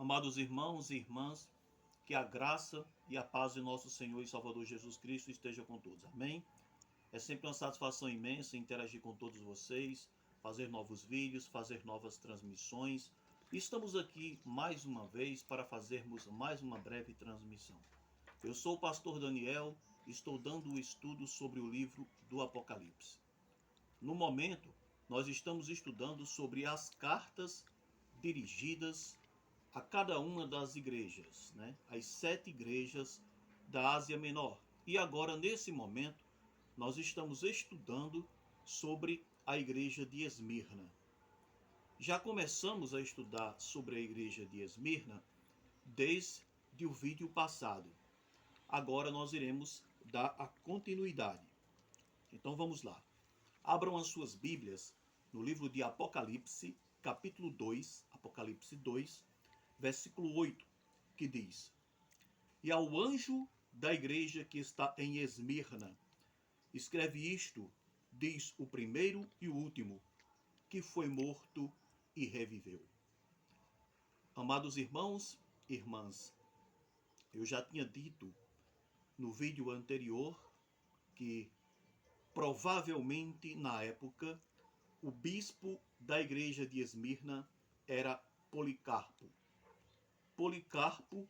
Amados irmãos e irmãs, que a graça e a paz de nosso Senhor e Salvador Jesus Cristo esteja com todos. Amém? É sempre uma satisfação imensa interagir com todos vocês, fazer novos vídeos, fazer novas transmissões. Estamos aqui mais uma vez para fazermos mais uma breve transmissão. Eu sou o pastor Daniel e estou dando o estudo sobre o livro do Apocalipse. No momento, nós estamos estudando sobre as cartas dirigidas a cada uma das igrejas, as 7 igrejas da Ásia Menor. E agora, nesse momento, nós estamos estudando sobre a igreja de Esmirna. Já começamos a estudar sobre a igreja de Esmirna desde o vídeo passado. Agora nós iremos dar a continuidade. Então vamos lá. Abram as suas Bíblias no livro de Apocalipse, capítulo 2, Apocalipse 2, versículo 8, que diz: E ao anjo da igreja que está em Esmirna, escreve isto, diz o primeiro e o último, que foi morto e reviveu. Amados irmãos e irmãs, eu já tinha dito no vídeo anterior que provavelmente na época o bispo da igreja de Esmirna era Policarpo. Policarpo,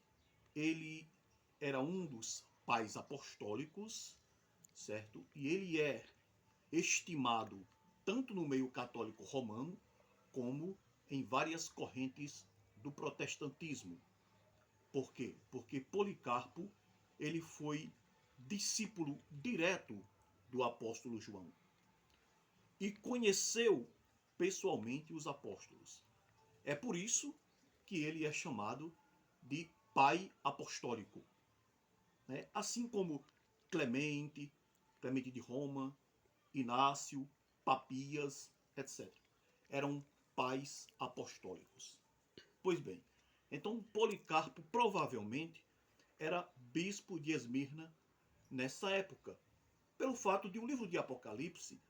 ele era um dos pais apostólicos, certo? E ele é estimado tanto no meio católico romano como em várias correntes do protestantismo. Por quê? Porque Policarpo, ele foi discípulo direto do apóstolo João e conheceu pessoalmente os apóstolos. É por isso que ele é chamado de pai apostólico. Assim como Clemente de Roma, Inácio, Papias, etc. Eram pais apostólicos. Pois bem, então Policarpo provavelmente era bispo de Esmirna nessa época, pelo fato de o livro de Apocalipse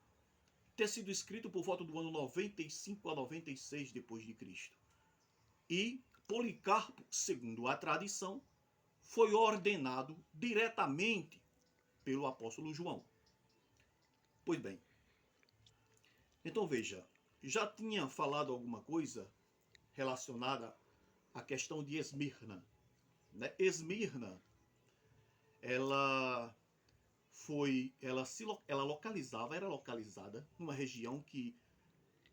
ter sido escrito por volta do ano 95 a 96 depois de Cristo. E Policarpo, segundo a tradição, foi ordenado diretamente pelo apóstolo João. Pois bem, então veja, já tinha falado alguma coisa relacionada à questão de Esmirna. Esmirna, ela era localizada numa região que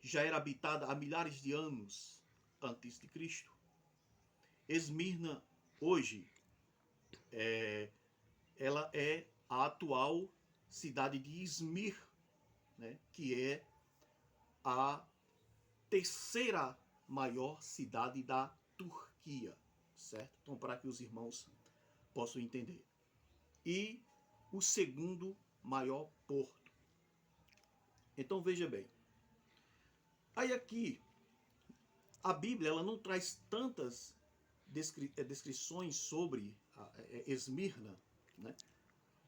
já era habitada há milhares de anos antes de Cristo. Esmirna, hoje, ela é a atual cidade de Izmir, que é a terceira maior cidade da Turquia, certo? Então, para que os irmãos possam entender. E o segundo maior porto. Então, veja bem. Aí aqui, a Bíblia ela não traz tantas descrições sobre Esmirna,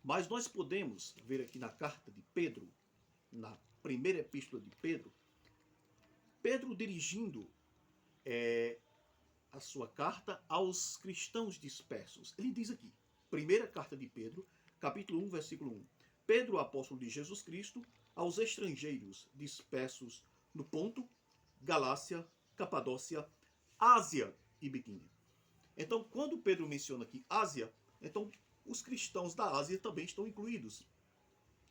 mas nós podemos ver aqui na carta de Pedro, na primeira epístola de Pedro, Pedro dirigindo a sua carta aos cristãos dispersos. Ele diz aqui, primeira carta de Pedro, capítulo 1, versículo 1. Pedro, apóstolo de Jesus Cristo, aos estrangeiros dispersos no Ponto, Galácia, Capadócia, Ásia e Bitínia. Então, quando Pedro menciona aqui Ásia, então os cristãos da Ásia também estão incluídos.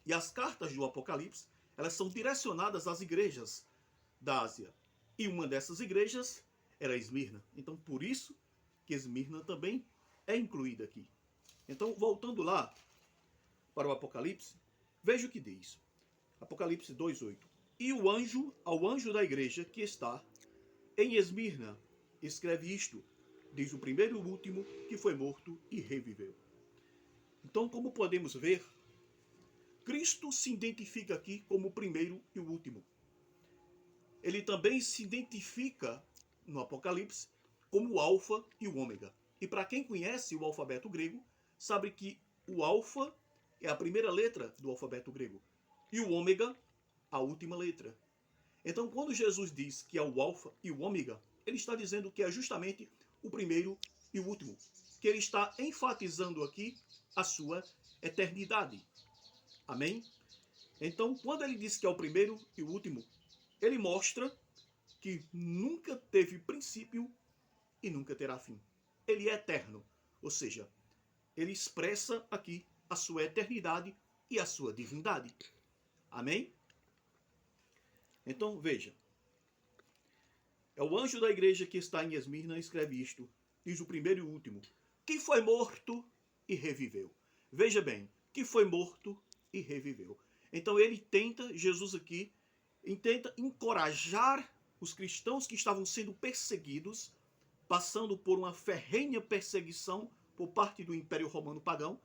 E as cartas do Apocalipse, elas são direcionadas às igrejas da Ásia. E uma dessas igrejas era Esmirna. Então, por isso que Esmirna também é incluída aqui. Então, voltando lá para o Apocalipse, veja o que diz. Apocalipse 2:8. E o anjo, ao anjo da igreja que está em Esmirna, escreve isto, diz o primeiro e o último, que foi morto e reviveu. Então, como podemos ver, Cristo se identifica aqui como o primeiro e o último. Ele também se identifica no Apocalipse como o Alfa e o Ômega. E para quem conhece o alfabeto grego, sabe que o Alfa é a primeira letra do alfabeto grego e o Ômega a última letra. Então, quando Jesus diz que é o Alfa e o Ômega, ele está dizendo que é justamente o primeiro e o último, que ele está enfatizando aqui a sua eternidade. Amém? Então, quando ele diz que é o primeiro e o último, ele mostra que nunca teve princípio e nunca terá fim. Ele é eterno, ou seja, ele expressa aqui a sua eternidade e a sua divindade. Amém? Então, veja. É o anjo da igreja que está em Esmirna escreve isto. Diz o primeiro e o último. Que foi morto e reviveu. Veja bem, que foi morto e reviveu. Então ele tenta, Jesus aqui, tenta encorajar os cristãos que estavam sendo perseguidos, passando por uma ferrenha perseguição por parte do Império Romano Pagão.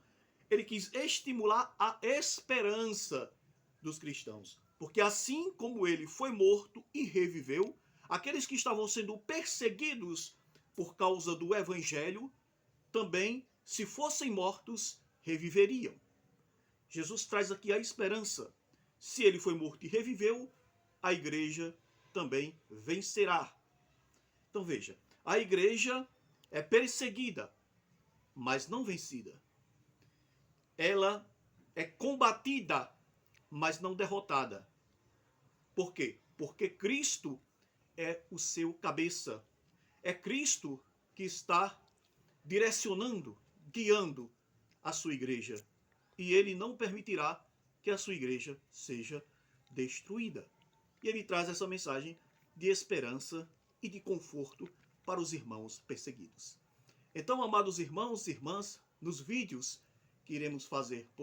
Ele quis estimular a esperança dos cristãos. Porque assim como ele foi morto e reviveu, aqueles que estavam sendo perseguidos por causa do evangelho, também, se fossem mortos, reviveriam. Jesus traz aqui a esperança. Se ele foi morto e reviveu, a igreja também vencerá. Então veja, a igreja é perseguida, mas não vencida. Ela é combatida, mas não derrotada. Por quê? Porque Cristo é o seu cabeça. É Cristo que está direcionando, guiando a sua igreja. E ele não permitirá que a sua igreja seja destruída. E ele traz essa mensagem de esperança e de conforto para os irmãos perseguidos. Então, amados irmãos e irmãs, nos vídeos que iremos fazer